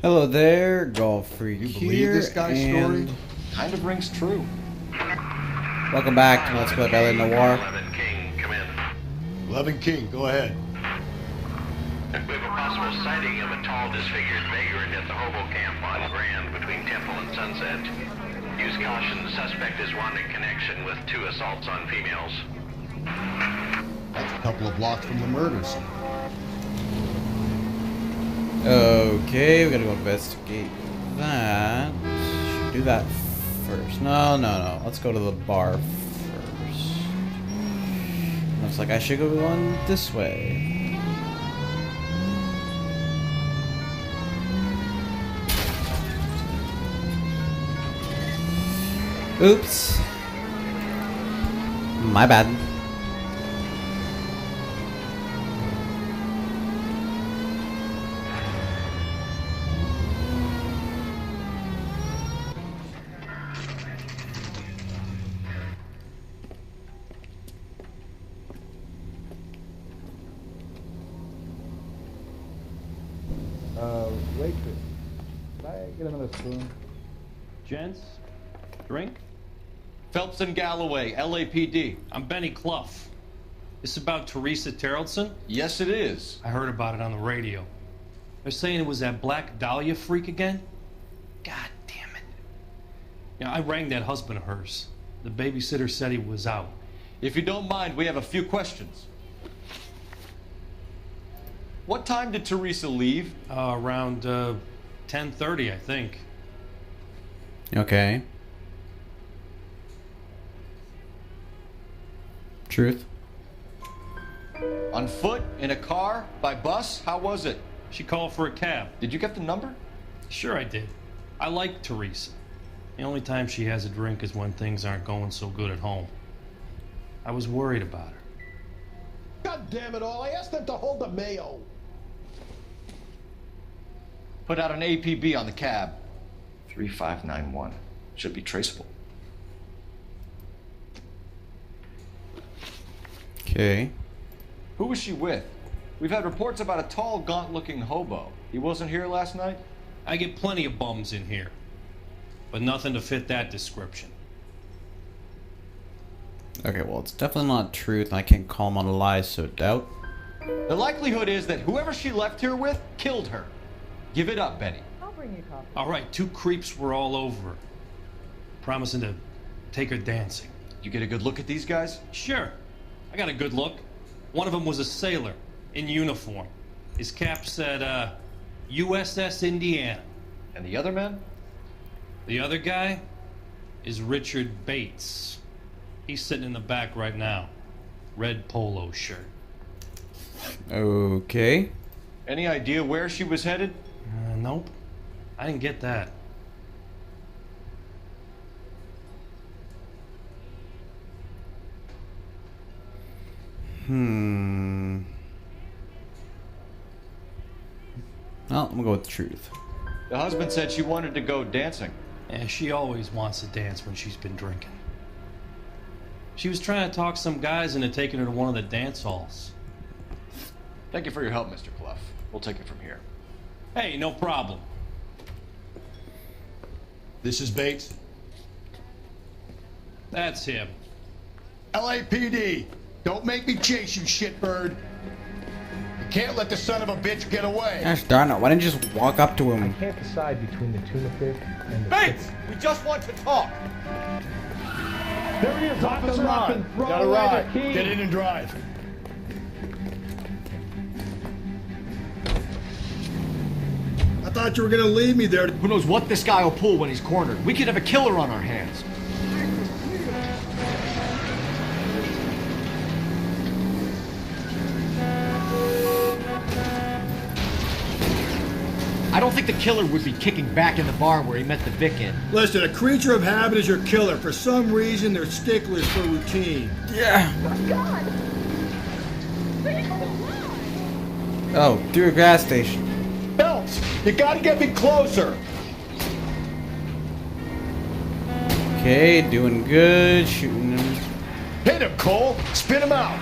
Hello there, Golf Freak You here. believe this guy's story? Kind of rings true. Welcome back to Let's Play by Noire. 11 King, come in. 11 King, go ahead. We have a possible sighting of a tall, disfigured vagrant at the Hobo camp on Grand between Temple and Sunset. Use caution, the suspect is wanted in connection with 2 assaults on females. That's a couple of blocks from the murders. Okay, we gotta go investigate that. Should do that first. No. Let's go to the bar first. Looks like I should go on this way. Oops. My bad. Waitress, can I get another spoon? Gents, drink? Phelps and Galloway, LAPD. I'm Benny Clough. This about Teresa Terrellson? Yes, it is. I heard about it on the radio. They're saying it was that Black Dahlia freak again? God damn it. You know, I rang that husband of hers. The babysitter said he was out. If you don't mind, we have a few questions. What time did Teresa leave? Around 10:30, I think. Okay. Truth. On foot? In a car? By bus? How was it? She called for a cab. Did you get the number? Sure I did. I like Teresa. The only time she has a drink is when things aren't going so good at home. I was worried about her. God damn it all, I asked them to hold the mayo. Put out an APB on the cab. 3591. Should be traceable. Okay. Who was she with? We've had reports about a tall, gaunt-looking hobo. He wasn't here last night? I get plenty of bums in here, but nothing to fit that description. Okay, well, it's definitely not truth, and I can't call him on a lie, so doubt. The likelihood is that whoever she left here with killed her. Give it up, Benny. I'll bring you coffee. All right, 2 creeps were all over her, promising to take her dancing. You get a good look at these guys? Sure, I got a good look. One of them was a sailor in uniform. His cap said, USS Indiana. And the other men? The other guy is Richard Bates. He's sitting in the back right now. Red polo shirt. Okay. Any idea where she was headed? Nope. I didn't get that. Well, I'm gonna go with the truth. The husband said she wanted to go dancing. Yeah, she always wants to dance when she's been drinking. She was trying to talk some guys into taking her to one of the dance halls. Thank you for your help, Mr. Clough. We'll take it from here. Hey, no problem. This is Bates. That's him. LAPD, don't make me chase you, shitbird. You can't let the son of a bitch get away. Gosh darn it, why didn't you just walk up to him? Can't decide between the tuna fish and the Bates! We just want to talk! There he is, officer on. Got a ride. Get in and drive. I thought you were gonna leave me there. Who knows what this guy will pull when he's cornered? We could have a killer on our hands. I don't think the killer would be kicking back in the bar where he met the Vic in. Listen, a creature of habit is your killer. For some reason, they're sticklers for routine. Yeah. God! Oh, through a gas station. Phelps, you gotta get me closer. Okay, doing good. Shooting him. Hit him, Cole. Spin him out.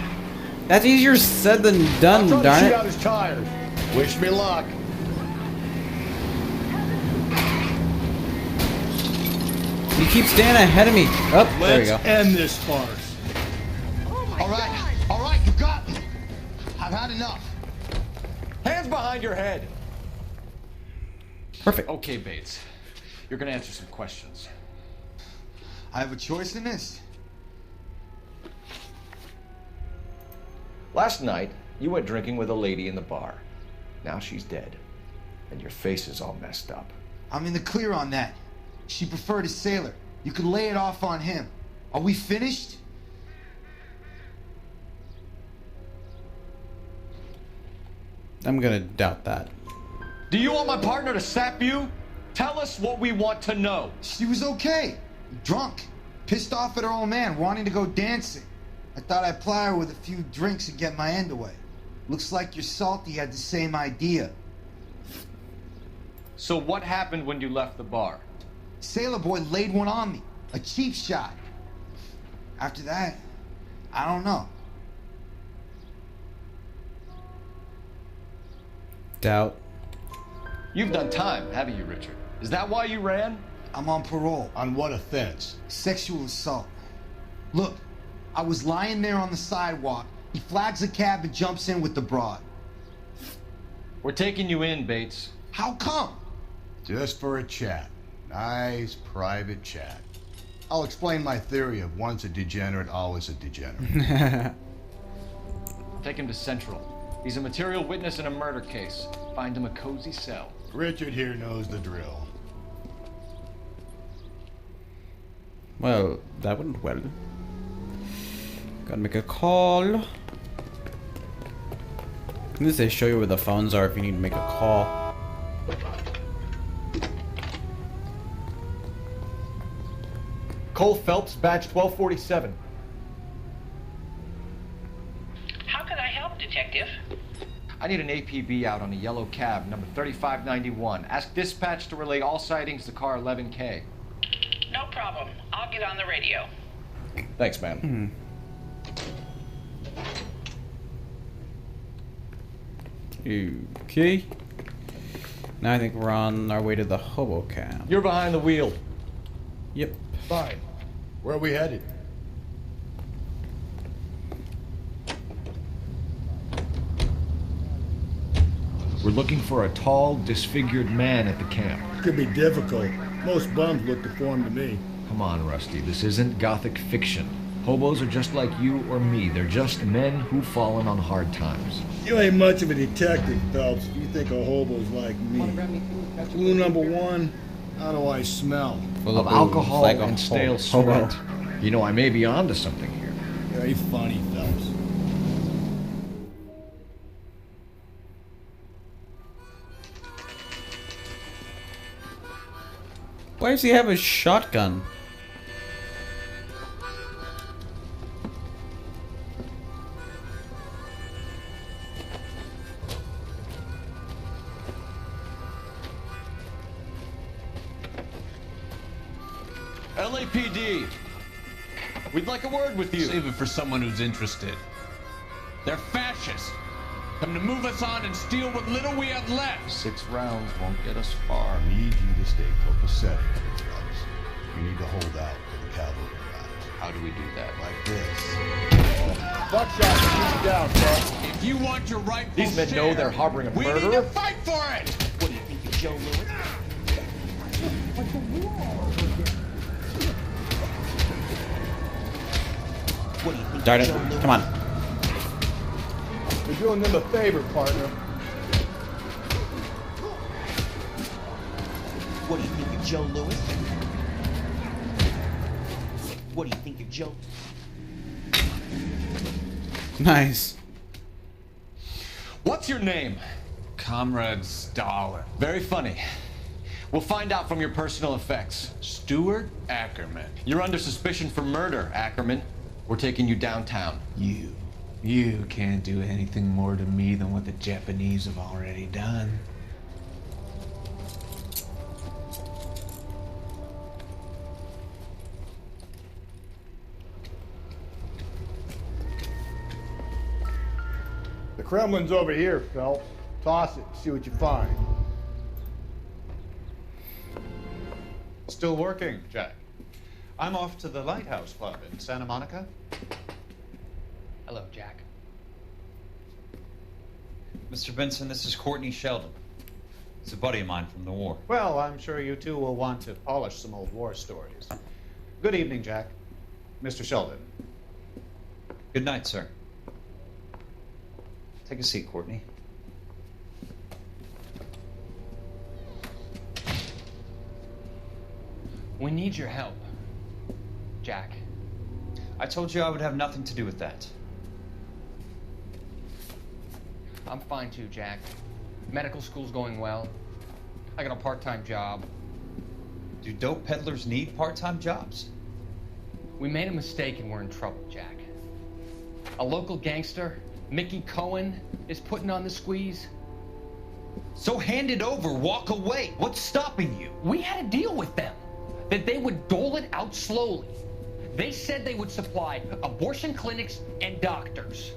That's easier said than done, I'm trying to darn shoot it. out his tires. Wish me luck. keep staying ahead of me. Oh, there we go. Let's end this farce. All right, you got me. I've had enough. Hands behind your head. Perfect. Okay, Bates. You're gonna answer some questions. I have a choice in this. Last night, you went drinking with a lady in the bar. Now she's dead. And your face is all messed up. I'm in the clear on that. She preferred a sailor. You could lay it off on him. Are we finished? I'm gonna doubt that. Do you want my partner to sap you? Tell us what we want to know. She was okay. Drunk. Pissed off at her old man, wanting to go dancing. I thought I'd ply her with a few drinks and get my end away. Looks like your salty had the same idea. So what happened when you left the bar? Sailor boy laid one on me. A cheap shot. After that, I don't know. Doubt. You've done time, haven't you, Richard? Is that why you ran? I'm on parole. On what offense? Sexual assault. Look, I was lying there on the sidewalk. He flags a cab and jumps in with the broad. We're taking you in, Bates. How come? Just for a chat. Nice private chat. I'll explain my theory of once a degenerate, always a degenerate. Take him to Central. He's a material witness in a murder case. Find him a cozy cell. Richard here knows the drill. Well, that went well. Gotta make a call. This they show you where the phones are if you need to make a call. Cole Phelps, badge 1247. How can I help, Detective? I need an APB out on a yellow cab, number 3591. Ask dispatch to relay all sightings to car 11K. No problem. I'll get on the radio. Thanks, man. Okay. Now I think we're on our way to the Hobo camp. You're behind the wheel. Yep. Fine. Where are we headed? We're looking for a tall, disfigured man at the camp. Could be difficult. Most bums look deformed to me. Come on, Rusty, this isn't gothic fiction. Hobos are just like you or me. They're just men who've fallen on hard times. You ain't much of a detective, Phelps. You think a hobo's like me. Clue number one, how do I smell? Full Of booze, alcohol like a and stale hobo. sweat. You know, I may be onto something here. Very funny, Phelps. Why does he have a shotgun? LAPD. We'd like a word with you. Save it for someone who's interested. They're fascists. Come to move us on and steal what little we have left. 6 rounds won't get us far. I need you to stay copacetic, Phelps. You need to hold out for the cavalry riders. How do we do that? Like this. Buckshot, shoot you down, Phelps. If you want your rightful These men share, know they're harboring a we need murderer. to fight for it. What do you think of Joe Lewis? What do you think Darn of it. Joe Lewis? Come on. You're doing them a favor, partner. What do you think of Joe Lewis? What do you think of Joe? Nice. What's your name? Comrade Stalin. Very funny. We'll find out from your personal effects. Stuart Ackerman. You're under suspicion for murder, Ackerman. We're taking you downtown. You can't do anything more to me than what the Japanese have already done. The Kremlin's over here, Phelps. Toss it, see what you find. Still working, Jack. I'm off to the Lighthouse Club in Santa Monica. Hello, Jack. Mr. Benson, this is Courtney Sheldon. He's a buddy of mine from the war. Well, I'm sure you two will want to polish some old war stories. Good evening, Jack. Mr. Sheldon. Good night, sir. Take a seat, Courtney. We need your help, Jack. I told you I would have nothing to do with that. I'm fine too, Jack. Medical school's going well. I got a part-time job. Do dope peddlers need part-time jobs? We made a mistake and we're in trouble, Jack. A local gangster, Mickey Cohen, is putting on the squeeze. So hand it over, walk away. What's stopping you? We had a deal with them that they would dole it out slowly. They said they would supply abortion clinics and doctors,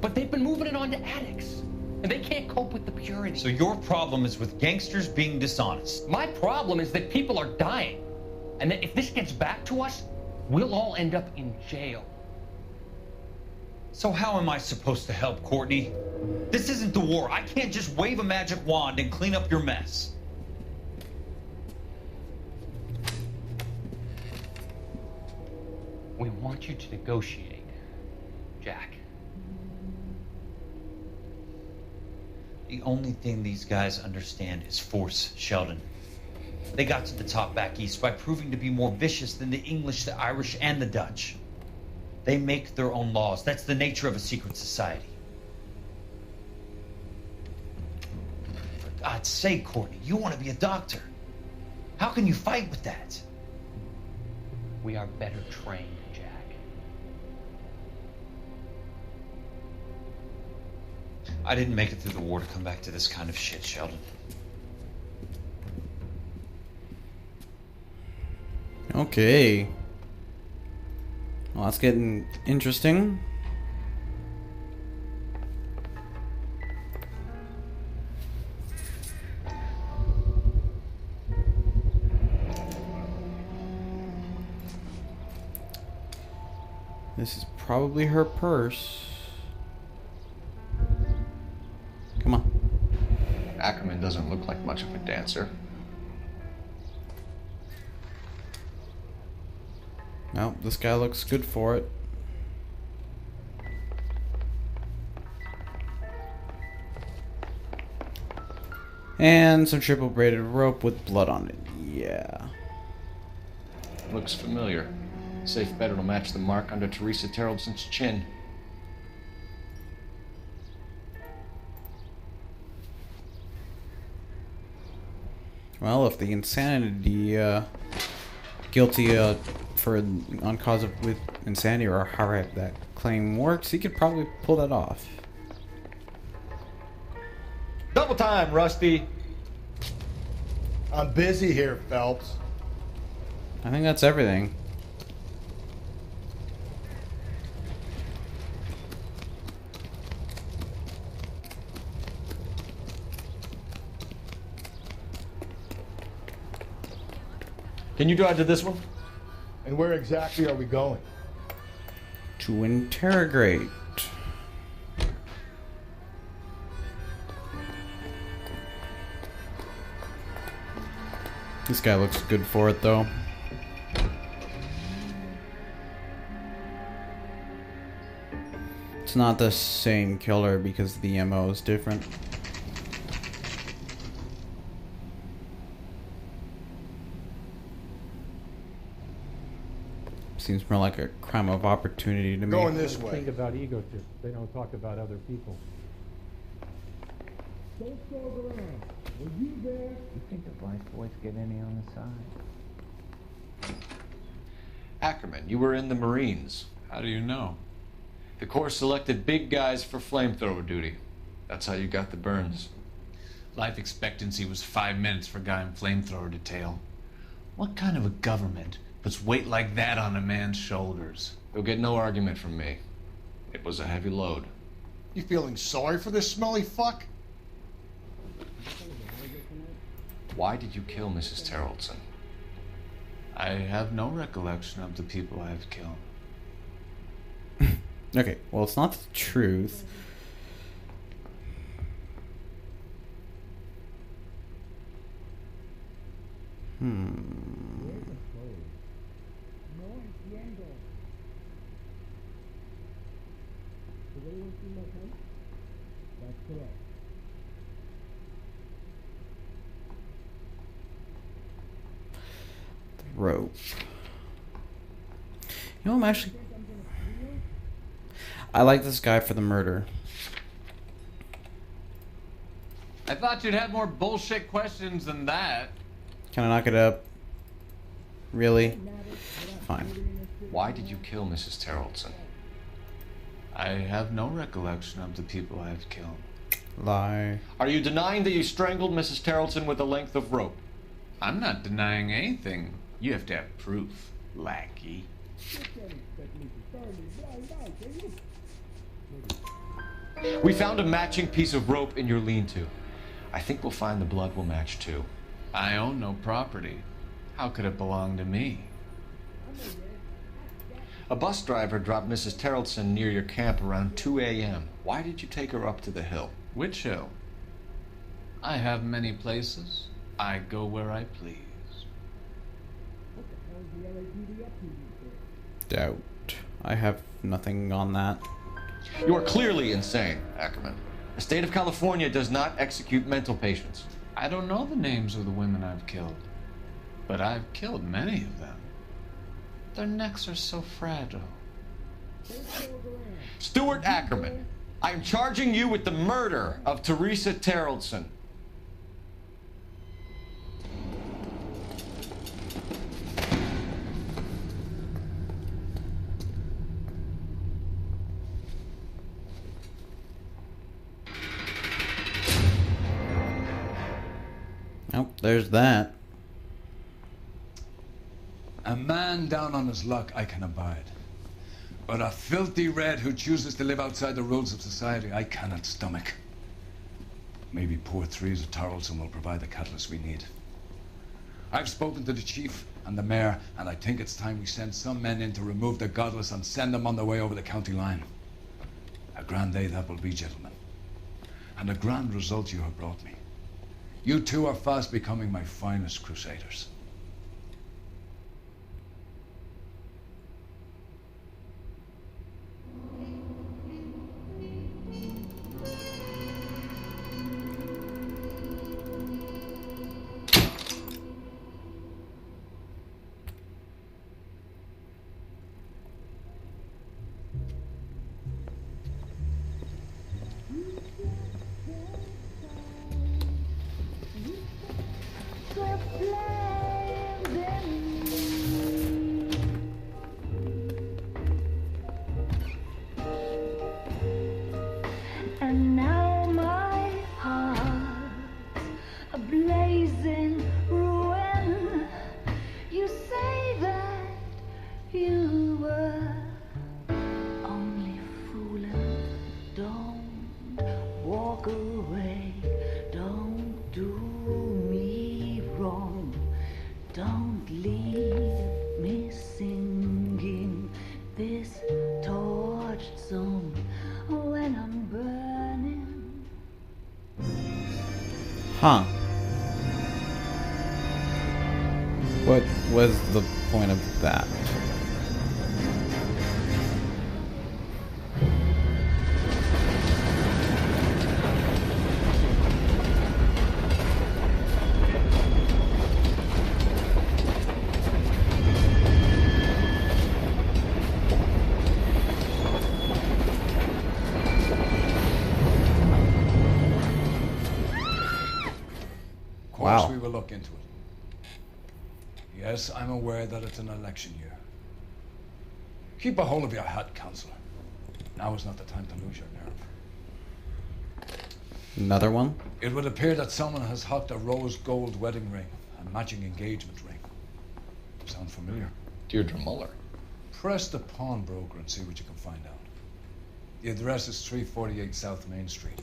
but they've been moving it on to addicts, and they can't cope with the purity. So your problem is with gangsters being dishonest. My problem is that people are dying, and that if this gets back to us, we'll all end up in jail. So how am I supposed to help, Courtney? This isn't the war. I can't just wave a magic wand and clean up your mess. We want you to negotiate, Jack. The only thing these guys understand is force, Sheldon. They got to the top back east by proving to be more vicious than the English, the Irish, and the Dutch. They make their own laws. That's the nature of a secret society. For God's sake, Courtney, you want to be a doctor. How can you fight with that? We are better trained, Jack. I didn't make it through the war to come back to this kind of shit, Sheldon. Okay. Well, that's getting interesting. This is probably her purse. Come on. Ackerman doesn't look like much of a dancer. Well, this guy looks good for it. And some triple braided rope with blood on it. Yeah. Looks familiar. Safe bet it'll match the mark under Teresa Terreldson's chin. Well, if the insanity, guilty for on cause of with insanity or however that claim works, he could probably pull that off. Double time, Rusty. I'm busy here, Phelps. I think that's everything. Can you drive to this one? And where exactly are we going? To interrogate. This guy looks good for it, though. It's not the same killer because the MO is different. Seems more like a crime of opportunity to me. Going this way. Think about ego trips. They don't talk about other people. Don't slow around. Were you there? You think the Vice Boys get any on the side? Ackerman, you were in the Marines. How do you know? The Corps selected big guys for flamethrower duty. That's how you got the burns. Life expectancy was 5 minutes for a guy in flamethrower detail. What kind of a government puts weight like that on a man's shoulders? You'll get no argument from me. It was a heavy load. You feeling sorry for this smelly fuck? Why did you kill Mrs. Terrelson? I have no recollection of the people I have killed. Okay, well, it's not the truth. Rope. You know, I'm actually... I like this guy for the murder. I thought you'd have more bullshit questions than that. Can I knock it up? Really? Fine. Why did you kill Mrs. Terrellson? I have no recollection of the people I have killed. Lie. Are you denying that you strangled Mrs. Terrellson with a length of rope? I'm not denying anything. You have to have proof, lackey. We found a matching piece of rope in your lean-to. I think we'll find the blood will match too. I own no property. How could it belong to me? A bus driver dropped Mrs. Terrellson near your camp around 2 a.m. Why did you take her up to the hill? Which hill? I have many places. I go where I please. Doubt. I have nothing on that. You are clearly insane, Ackerman. The state of California does not execute mental patients. I don't know the names of the women I've killed, but I've killed many of them. Their necks are so fragile. Stuart Ackerman, I am charging you with the murder of Teresa Terrellson. Oh, there's that. A man down on his luck I can abide. But a filthy red who chooses to live outside the rules of society I cannot stomach. Maybe poor Teresa Terrellson will provide the catalyst we need. I've spoken to the chief and the mayor, and I think it's time we send some men in to remove the godless and send them on their way over the county line. A grand day that will be, gentlemen. And a grand result you have brought me. You two are fast becoming my finest crusaders. And now my heart's a blazing ruin. You say that you were only fooling. Don't walk away. Don't do me wrong. Don't leave me singing this torched song when I'm burning. Huh. What was the point of that? Wow. We will look into it. Yes, I'm aware that it's an election year. Keep a hold of your hat, Counselor. Now is not the time to lose your nerve. Another one? It would appear that someone has hocked a rose gold wedding ring and matching engagement ring. Sound familiar? Deirdre Muller. Press the pawnbroker and see what you can find out. The address is 348 South Main Street.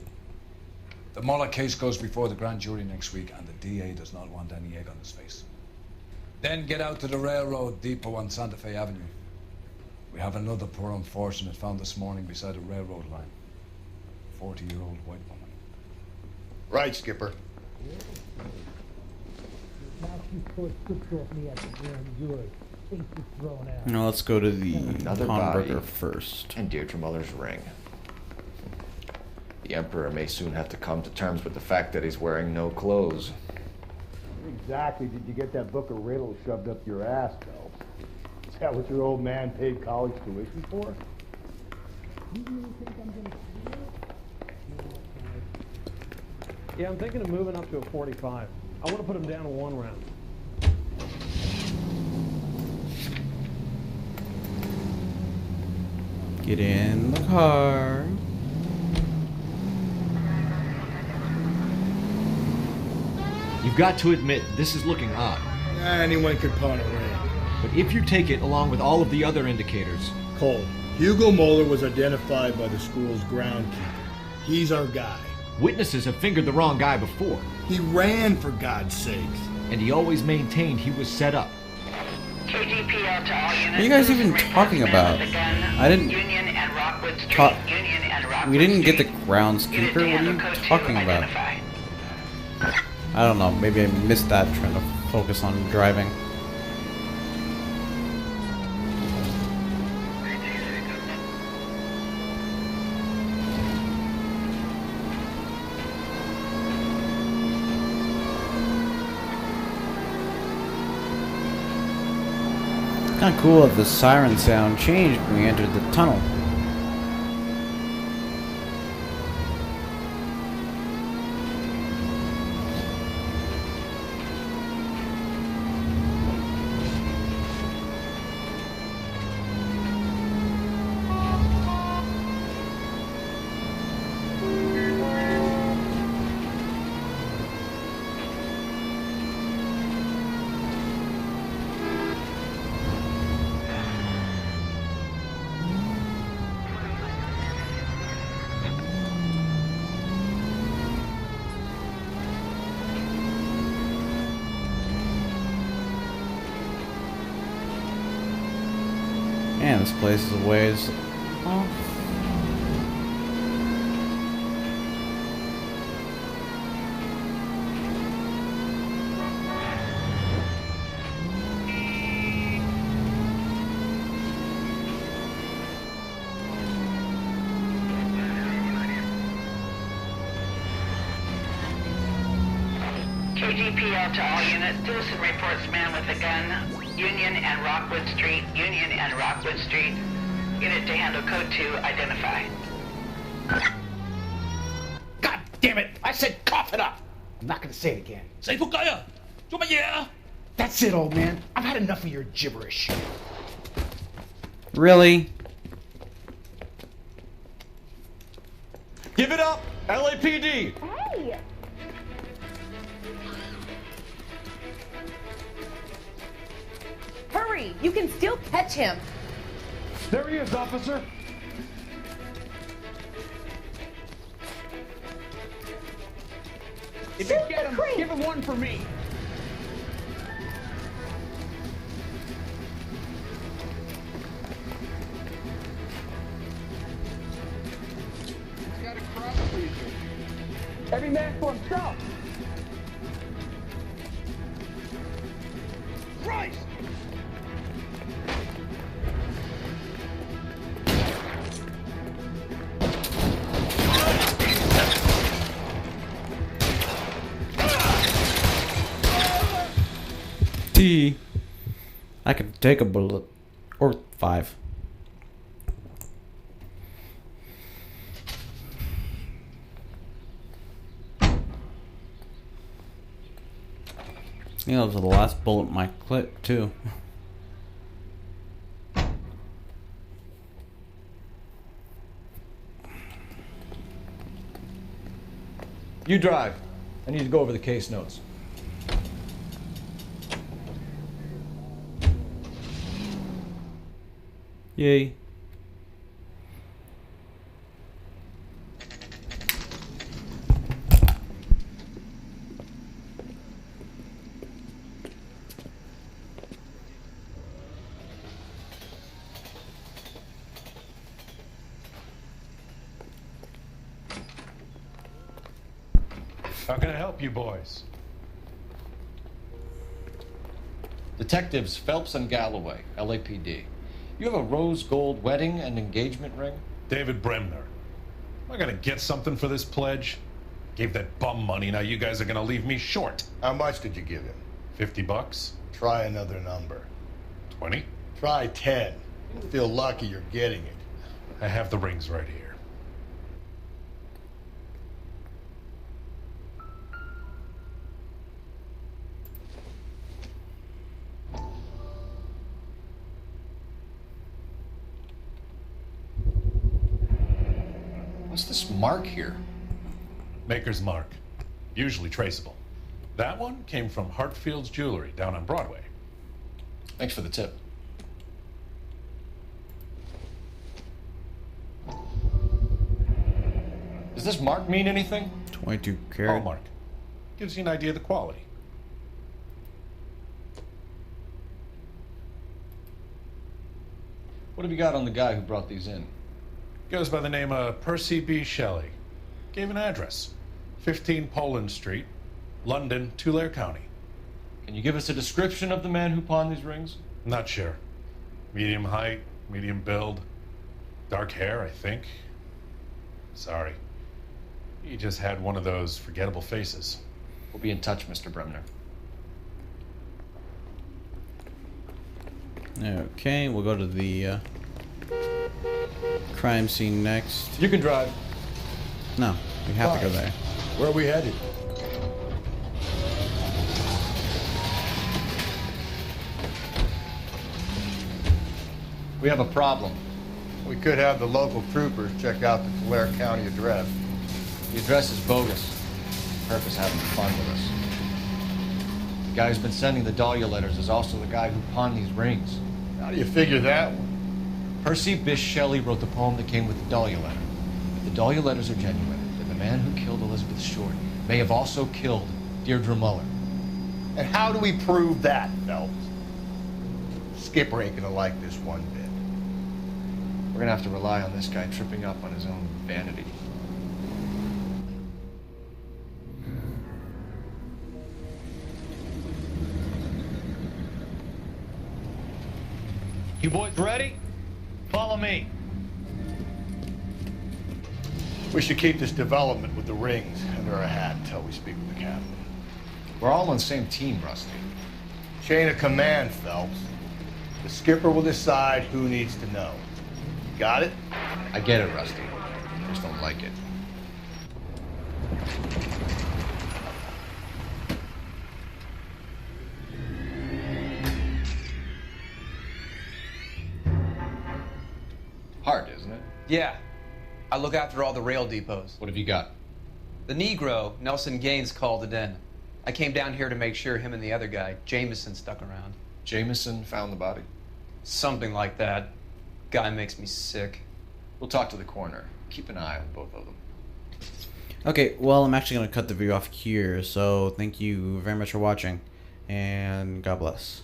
The Muller case goes before the grand jury next week, and the DA does not want any egg on his face. Then get out to the railroad depot on Santa Fe Avenue. We have another poor unfortunate found this morning beside a railroad line. 40-year-old white woman. Right, Skipper. Now let's go to the Another pawnbroker body. first. And Deirdre Muller's ring. The Emperor may soon have to come to terms with the fact that he's wearing no clothes. Exactly did you get that book of riddles shoved up your ass, though? Is that what your old man paid college tuition for? Yeah, I'm thinking of moving up to a 45. I want to put him down to 1 round. Get in the car. You've got to admit, this is looking odd. Anyone could pawn a ring. But if you take it along with all of the other indicators... Cole, Hugo Moeller was identified by the school's groundkeeper. He's our guy. Witnesses have fingered the wrong guy before. He ran, for God's sakes. And he always maintained he was set up. KGPL to all units. What are you guys even talking about? I didn't Union and Rockwood Street. talk. Union and Rockwood We didn't get the Street. groundskeeper. What are you talking about? I don't know. Maybe I missed that. Trying to focus on driving. Kind of cool that the siren sound changed when we entered the tunnel. Man, this place is a ways off. KGPL to all units. Citizen reports man with a gun. Union and Rockwood Street. Union and Rockwood Street. Unit to handle code 2. Identify. God damn it! I said cough it up! I'm not gonna say it again. Say po kaya! Sumaya! That's it, old man. I've had enough of your gibberish. Really? Give it up! LAPD! Hey! Hurry! You can still catch him. There he is, officer. If you get him, give him one for me. Got a crowd freezer. Every man for himself. Christ! T. I could take a bullet. Or 5. You know, those are the last bullet in my clip, too. You drive. I need to go over the case notes. Yay. How can I help you boys? Detectives Phelps and Galloway, LAPD. You have a rose gold wedding and engagement ring? David Bremner. Am I gonna get something for this pledge? Gave that bum money, now you guys are gonna leave me short. How much did you give him? $50? Try another number. 20? Try 10. You'll feel lucky you're getting it. I have the rings right here. What's this mark here? Maker's mark. Usually traceable. That one came from Hartfield's Jewelry down on Broadway. Thanks for the tip. Does this mark mean anything? 22 carat. Hallmark. Gives you an idea of the quality. What have you got on the guy who brought these in? Goes by the name of Percy B. Shelley. Gave an address. 15 Poland Street, London, Tulare County. Can you give us a description of the man who pawned these rings? Not sure. Medium height, medium build. Dark hair, I think. Sorry. He just had one of those forgettable faces. We'll be in touch, Mr. Bremner. Okay, we'll go to the crime scene next. You can drive. No, we have to go there. Where are we headed? We have a problem. We could have the local troopers check out the Tulare County address. The address is bogus. Herb is having fun with us. The guy who's been sending the Dahlia letters is also the guy who pawned these rings. How do you figure that one? Percy Bysshe Shelley wrote the poem that came with the Dahlia letter. If the Dahlia letters are genuine, then the man who killed Elizabeth Short may have also killed Deirdre Muller. And how do we prove that, Phelps? Skipper ain't gonna like this one bit. We're gonna have to rely on this guy tripping up on his own vanity. You boys ready? Follow me. We should keep this development with the rings under our hat until we speak with the captain. We're all on the same team, Rusty. Chain of command, Phelps. The skipper will decide who needs to know. Got it? I get it, Rusty. I just don't like it. Hard, isn't it? Yeah. I look after all the rail depots. What have you got? The Negro, Nelson Gaines, called it in. I came down here to make sure him and the other guy, Jameson, stuck around. Jameson found the body? Something like that. Guy makes me sick. We'll talk to the coroner. Keep an eye on both of them. Okay, well, I'm actually going to cut the video off here, so thank you very much for watching, and God bless.